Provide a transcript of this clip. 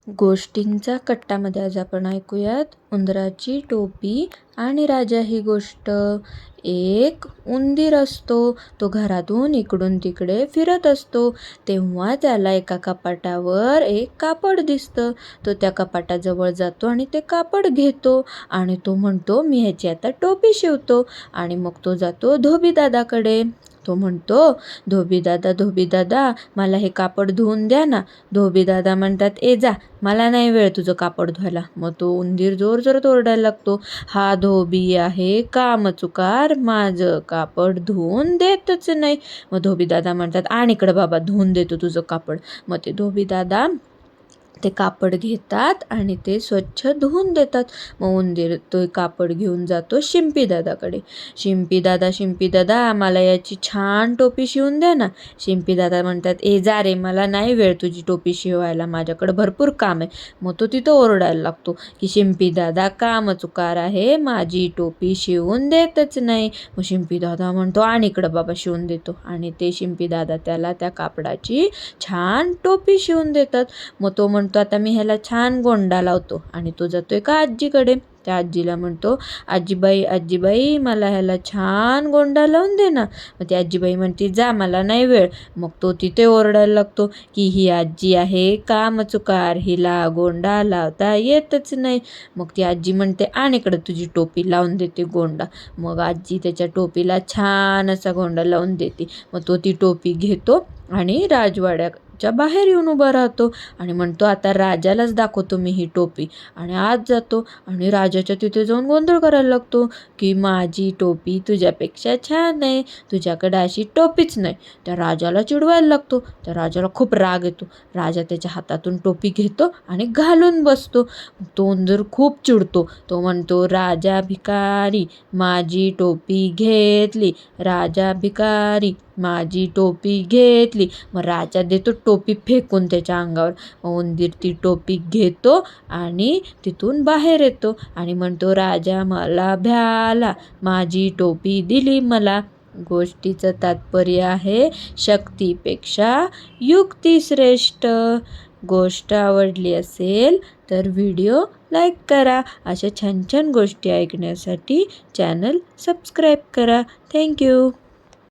गोष्टींचा कट्टामध्ये आज आपण ऐकूयात उंदराची टोपी आणि राजा ही गोष्ट. एक उंदीर असतो. तो घरातून इकडून तिकडे फिरत असतो. तेव्हा त्याला एका कपाटावर एक कापड दिसतं. तो त्या कपाटाजवळ जातो आणि ते कापड घेतो आणि तो म्हणतो, मी ह्याची आता टोपी शिवतो. आणि मग तो जातो धोबीदादाकडे. तो म्हणतो, धोबीदादा मला हे कापड धुवून द्या ना. धोबीदादा म्हणतात, ए जा, मला नाही वेळ तुझं कापड धुवायला. मग तो उंदीर जोरात ओरडायला लागतो, हा धोबी आहे कामचुकार, माझं कापड धुवून देतच नाही. मग धोबीदादा म्हणतात, आण इकडं बाबा, धुवून देतो तुझं कापड. मग ते धोबीदादा ते कापड घेतात आणि ते स्वच्छ धुवून देतात. मग उंदीर तो कापड घेऊन जातो शिंपीदादाकडे. शिंपीदादा मला याची छान टोपी शिवून द्या ना. शिंपीदादा म्हणतात, ए जा रे, मला नाही वेळ तुझी टोपी शिवायला, माझ्याकडे भरपूर काम आहे. मग तो तिथं ओरडायला लागतो की शिंपीदादा कामचुकार आहे, माझी टोपी शिवून देतच नाही. मग शिंपीदादा म्हणतो, आणि इकडं बाबा शिवून देतो. आणि ते शिंपीदादा त्याला त्या कापडाची छान टोपी शिवून देतात. मग तो म्हणतो, आता मी ह्याला छान गोंडा लावतो. आणि तो जातो एका आजीकडे. त्या आजीला म्हणतो, आजीबाई मला ह्याला छान गोंडा लावून दे ना. मग ती आजीबाई म्हणते, जा, मला नाही वेळ. मग तो तिथे ओरडायला लागतो की ही आजी आहे कामचुकार, हिला गोंडा लावता येतच नाही. मग ती आजी म्हणते, आण इकडं तुझी टोपी, लावून देते गोंडा. मग आजी त्याच्या टोपीला छान असा गोंडा लावून देते. मग तो ती टोपी घेतो आणि राजवाड्याच्या बाहेर येऊन उभा राहतो आणि म्हणतो, आता राजालाच दाखवतो मी ही टोपी. आणि आत जातो आणि राजाच्या तिथे जाऊन गोंधळ करायला लागतो की माझी टोपी तुझ्यापेक्षा छान आहे, तुझ्याकडे अशी टोपीच नाही. त्या राजाला चिडवायला लागतो. त्या राजाला खूप राग येतो. राजा त्याच्या हातातून टोपी घेतो आणि घालून बसतो. तो उंदीर खूप चिडतो. तो म्हणतो, राजा भिकारी, माझी टोपी घेतली. राजा भिकारी, माझी टोपी घेतली. मग राजा देतो टोपी फेकून त्याच्या अंगावर. मग उंदीर ती टोपी घेतो आणि तिथून बाहेर येतो आणि म्हणतो, राजा मला भ्याला, माझी टोपी दिली मला. गोष्टीचं तात्पर्य आहे, शक्तीपेक्षा युक्ती श्रेष्ठ. गोष्ट आवडली असेल तर व्हिडिओ लाईक करा. अशा छान छान गोष्टी ऐकण्यासाठी चॅनल सबस्क्राईब करा. थँक्यू.